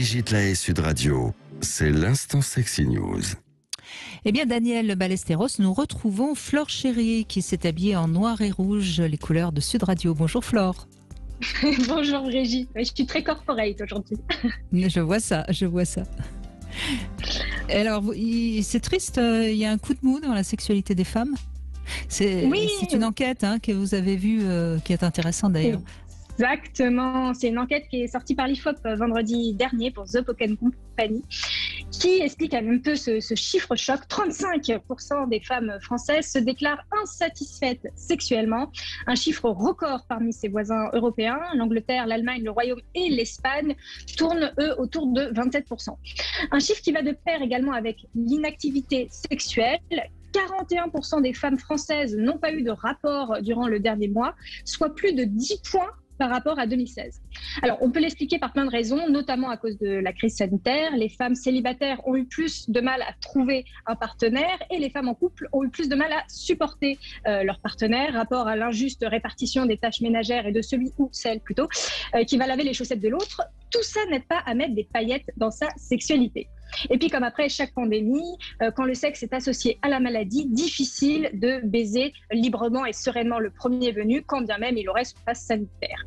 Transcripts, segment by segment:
Brigitte Lahaie, Sud Radio. C'est l'instant Sexy News. Eh bien, Daniel Ballesteros, nous retrouvons Flore Chéri qui s'est habillée en noir et rouge, les couleurs de Sud Radio. Bonjour Flore. Bonjour Brigitte, je suis très corporate aujourd'hui. Je vois ça. Alors, c'est triste, il y a un coup de mou dans la sexualité des femmes. C'est une enquête que vous avez vue, qui est intéressante d'ailleurs. Exactement, c'est une enquête qui est sortie par l'IFOP vendredi dernier pour The Pokémon Company, qui explique un peu ce chiffre choc. 35% des femmes françaises se déclarent insatisfaites sexuellement, un chiffre record parmi ses voisins européens. L'Angleterre, l'Allemagne, le Royaume et l'Espagne tournent, eux, autour de 27%. Un chiffre qui va de pair également avec l'inactivité sexuelle. 41% des femmes françaises n'ont pas eu de rapport durant le dernier mois, soit plus de 10 points par rapport à 2016. Alors, on peut l'expliquer par plein de raisons, notamment à cause de la crise sanitaire. Les femmes célibataires ont eu plus de mal à trouver un partenaire et les femmes en couple ont eu plus de mal à supporter leur partenaire, rapport à l'injuste répartition des tâches ménagères et de celui ou celle plutôt, qui va laver les chaussettes de l'autre. Tout ça n'aide pas à mettre des paillettes dans sa sexualité. Et puis, comme après chaque pandémie, quand le sexe est associé à la maladie, difficile de baiser librement et sereinement le premier venu, quand bien même il aurait son passe sanitaire.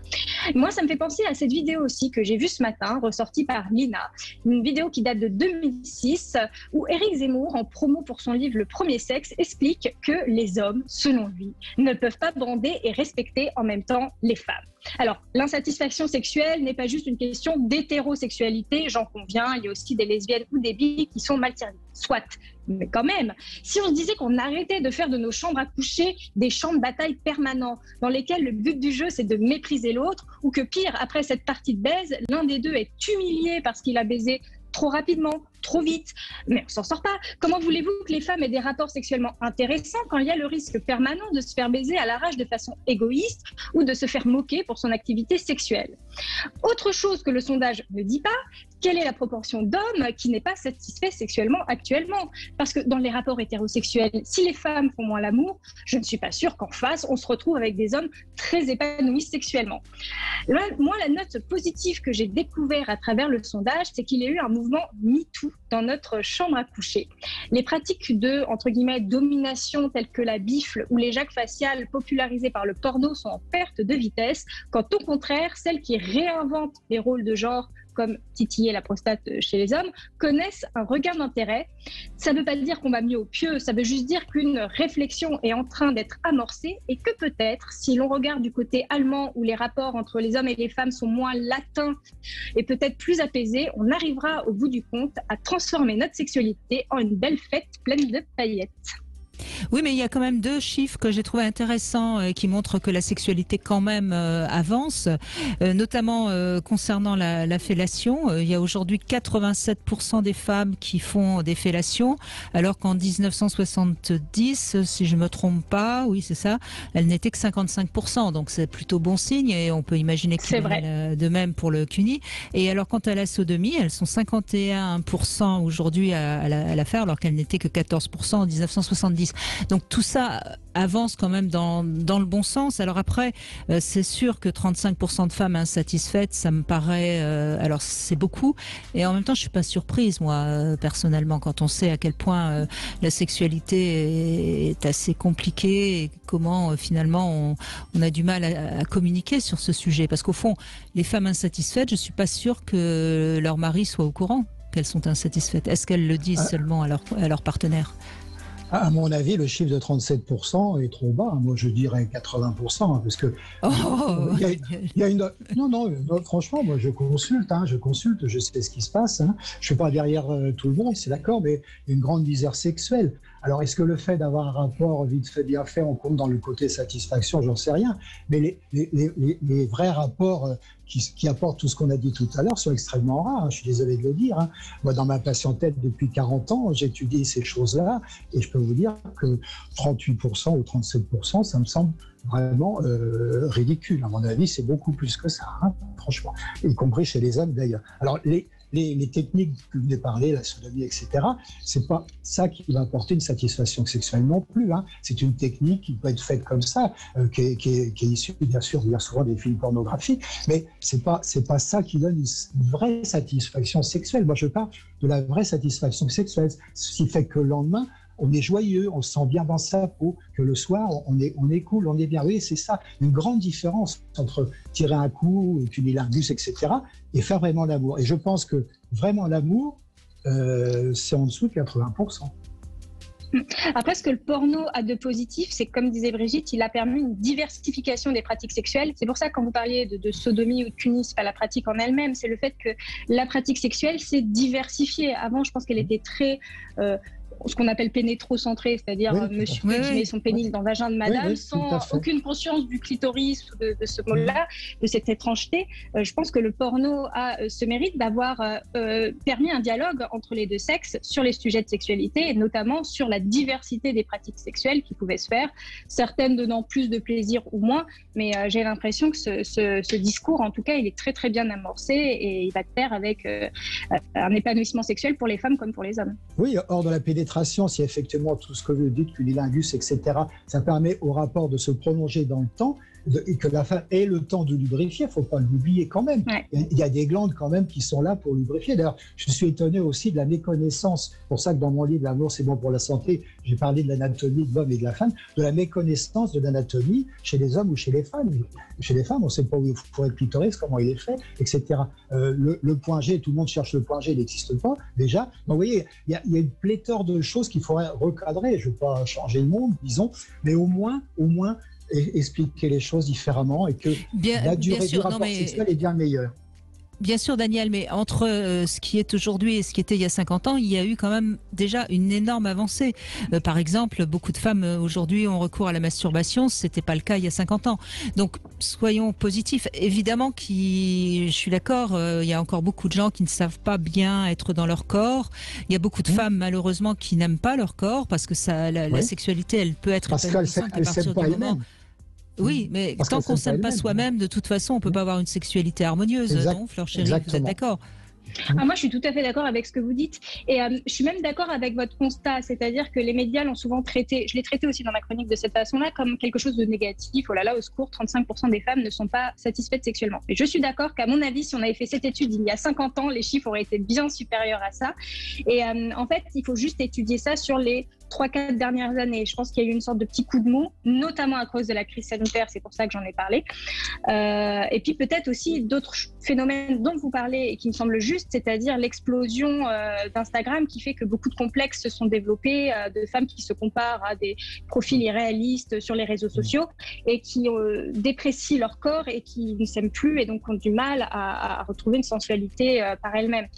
Moi, ça me fait penser à cette vidéo aussi que j'ai vue ce matin, ressortie par Lina, une vidéo qui date de 2006, où Éric Zemmour, en promo pour son livre Le Premier Sexe, explique que les hommes, selon lui, ne peuvent pas bander et respecter en même temps les femmes. Alors, l'insatisfaction sexuelle n'est pas juste une question d'hétérosexualité, j'en conviens, il y a aussi des lesbiennes ou des bi qui sont mal servies, soit. Mais quand même, si on se disait qu'on arrêtait de faire de nos chambres à coucher des champs de bataille permanents, dans lesquels le but du jeu c'est de mépriser l'autre, ou que pire, après cette partie de baise, l'un des deux est humilié parce qu'il a baisé trop rapidement, trop vite, mais on s'en sort pas. Comment voulez-vous que les femmes aient des rapports sexuellement intéressants quand il y a le risque permanent de se faire baiser à l'arrache de façon égoïste ou de se faire moquer pour son activité sexuelle? Autre chose que le sondage ne dit pas, quelle est la proportion d'hommes qui n'est pas satisfait sexuellement actuellement? Parce que dans les rapports hétérosexuels, si les femmes font moins l'amour, je ne suis pas sûre qu'en face, on se retrouve avec des hommes très épanouis sexuellement. Là, moi, la note positive que j'ai découvert à travers le sondage, c'est qu'il y a eu un mouvement MeToo dans notre chambre à coucher. Les pratiques de, entre guillemets, domination telles que la bifle ou les jacques faciales popularisées par le porno sont en perte de vitesse, quand au contraire, celles qui réinventent les rôles de genre comme titiller la prostate chez les hommes, connaissent un regain d'intérêt. Ça ne veut pas dire qu'on va mieux au pieu, ça veut juste dire qu'une réflexion est en train d'être amorcée et que peut-être, si l'on regarde du côté allemand où les rapports entre les hommes et les femmes sont moins latins et peut-être plus apaisés, on arrivera au bout du compte à transformer notre sexualité en une belle fête pleine de paillettes. Oui, mais il y a quand même deux chiffres que j'ai trouvé intéressants qui montrent que la sexualité quand même avance, notamment concernant la fellation. Il y a aujourd'hui 87% des femmes qui font des fellations, alors qu'en 1970, si je me trompe pas, oui c'est ça, elles n'étaient que 55%. Donc c'est plutôt bon signe et on peut imaginer qu'il y en a de même pour le CUNY. Et alors quant à la sodomie, elles sont 51% aujourd'hui à la faire, alors qu'elles n'étaient que 14% en 1970. Donc tout ça avance quand même dans le bon sens. Alors après, c'est sûr que 35% de femmes insatisfaites, ça me paraît... alors c'est beaucoup. Et en même temps, je suis pas surprise, moi, personnellement, quand on sait à quel point la sexualité est assez compliquée et comment finalement on a du mal à communiquer sur ce sujet. Parce qu'au fond, les femmes insatisfaites, je suis pas sûre que leur mari soit au courant qu'elles sont insatisfaites. Est-ce qu'elles le disent seulement à leur partenaire ? À mon avis, le chiffre de 37% est trop bas. Moi, je dirais 80%, parce que il y a une. Non, franchement, moi, je consulte, je sais ce qui se passe. Je suis pas derrière tout le monde, c'est d'accord, mais il y a une grande misère sexuelle. Alors, est-ce que le fait d'avoir un rapport vite fait, bien fait, on compte dans le côté satisfaction? J'en sais rien. Mais les vrais rapports qui apportent tout ce qu'on a dit tout à l'heure sont extrêmement rares. Je suis désolé de le dire. Moi, dans ma patientèle depuis 40 ans, j'étudie ces choses-là et je peux vous dire que 38% ou 37%, ça me semble vraiment ridicule. À mon avis, c'est beaucoup plus que ça, franchement, y compris chez les hommes d'ailleurs. Alors, les techniques que vous venez de parler, la sodomie, etc., c'est pas ça qui va apporter une satisfaction sexuelle non plus. Hein. C'est une technique qui peut être faite comme ça, qui est issue, bien sûr, bien souvent des films pornographiques, mais c'est pas ça qui donne une vraie satisfaction sexuelle. Moi, je parle de la vraie satisfaction sexuelle, ce qui fait que le lendemain, on est joyeux, on se sent bien dans sa peau, que le soir, on est cool, on est bien. Oui, c'est ça, une grande différence entre tirer un coup, cunilingus, etc., et faire vraiment l'amour. Et je pense que vraiment l'amour, c'est en dessous de 80%. Après, ce que le porno a de positif, c'est que, comme disait Brigitte, il a permis une diversification des pratiques sexuelles. C'est pour ça que quand vous parliez de sodomie ou de cunis, pas la pratique en elle-même, c'est le fait que la pratique sexuelle s'est diversifiée. Avant, je pense qu'elle était très... ce qu'on appelle pénétrocentré, c'est-à-dire monsieur qui met son pénis dans le vagin de madame sans aucune conscience du clitoris ou de ce mot-là, de cette étrangeté. Je pense que le porno a ce mérite d'avoir permis un dialogue entre les deux sexes sur les sujets de sexualité et notamment sur la diversité des pratiques sexuelles qui pouvaient se faire, certaines donnant plus de plaisir ou moins, mais j'ai l'impression que ce discours, en tout cas, il est très très bien amorcé et il va de pair avec un épanouissement sexuel pour les femmes comme pour les hommes. Oui, hors de la pénétration, si effectivement tout ce que vous dites, cunilingus, etc., ça permet au rapport de se prolonger dans le temps et que la femme ait le temps de lubrifier, il ne faut pas l'oublier quand même. Ouais. Il y a des glandes quand même qui sont là pour lubrifier. D'ailleurs, je suis étonné aussi de la méconnaissance, c'est pour ça que dans mon livre « L'amour, c'est bon pour la santé », j'ai parlé de l'anatomie de l'homme et de la femme, de la méconnaissance de l'anatomie chez les hommes ou chez les femmes. Chez les femmes, on ne sait pas où il faut être clitoris, comment il est fait, etc. Le point G, tout le monde cherche le point G, il n'existe pas déjà. Donc vous voyez, il y a une pléthore de choses qu'il faudrait recadrer. Je ne veux pas changer le monde, disons, mais au moins expliquer les choses différemment et que la durée du rapport sexuel est bien meilleure. Bien sûr, Daniel, mais entre ce qui est aujourd'hui et ce qui était il y a 50 ans, il y a eu quand même déjà une énorme avancée. Par exemple, beaucoup de femmes aujourd'hui ont recours à la masturbation, ce n'était pas le cas il y a 50 ans. Donc, soyons positifs. Évidemment, je suis d'accord, il y a encore beaucoup de gens qui ne savent pas bien être dans leur corps. Il y a beaucoup de femmes, malheureusement, qui n'aiment pas leur corps parce que la sexualité, elle peut être épanouissante à partir du moment... Oui, mais tant qu'on ne s'aime pas soi-même, de toute façon, on ne peut pas avoir une sexualité harmonieuse, non, Fleur Chérie, vous êtes d'accord ? Moi, je suis tout à fait d'accord avec ce que vous dites. Et je suis même d'accord avec votre constat, c'est-à-dire que les médias l'ont souvent traité, je l'ai traité aussi dans ma chronique de cette façon-là, comme quelque chose de négatif. Oh là là, au secours, 35% des femmes ne sont pas satisfaites sexuellement. Et je suis d'accord qu'à mon avis, si on avait fait cette étude il y a 50 ans, les chiffres auraient été bien supérieurs à ça. Et en fait, il faut juste étudier ça sur les 3-4 dernières années. Je pense qu'il y a eu une sorte de petit coup de mou, notamment à cause de la crise sanitaire, c'est pour ça que j'en ai parlé. Et puis peut-être aussi d'autres phénomènes dont vous parlez et qui me semblent justes, c'est-à-dire l'explosion d'Instagram qui fait que beaucoup de complexes se sont développés, de femmes qui se comparent à des profils irréalistes sur les réseaux sociaux et qui déprécient leur corps et qui ne s'aiment plus et donc ont du mal à retrouver une sensualité par elles-mêmes.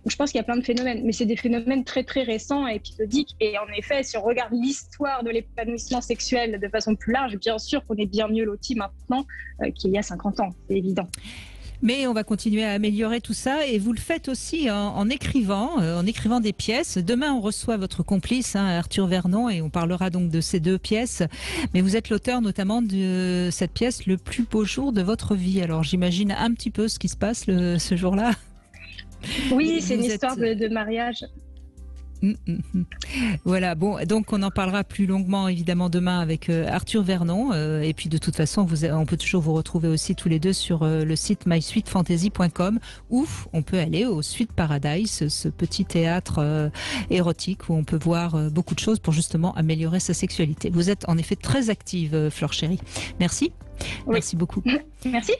Donc, je pense qu'il y a plein de phénomènes, mais c'est des phénomènes très très récents et épisodiques. Et en effet, si on regarde l'histoire de l'épanouissement sexuel de façon plus large, bien sûr qu'on est bien mieux lotis maintenant qu'il y a 50 ans, c'est évident. Mais on va continuer à améliorer tout ça et vous le faites aussi en écrivant des pièces. Demain, on reçoit votre complice, Arthur Vernon, et on parlera donc de ces 2 pièces. Mais vous êtes l'auteur notamment de cette pièce, Le plus beau jour de votre vie. Alors j'imagine un petit peu ce qui se passe ce jour-là. Oui, c'est une histoire de mariage. Voilà, bon, donc on en parlera plus longuement évidemment demain avec Arthur Vernon et puis de toute façon on peut toujours vous retrouver aussi tous les deux sur le site mysweetfantasy.com où on peut aller au Sweet Paradise, ce petit théâtre érotique où on peut voir beaucoup de choses pour justement améliorer sa sexualité. Vous êtes en effet très active, Fleur Chérie. Merci. Oui. Merci beaucoup. Merci.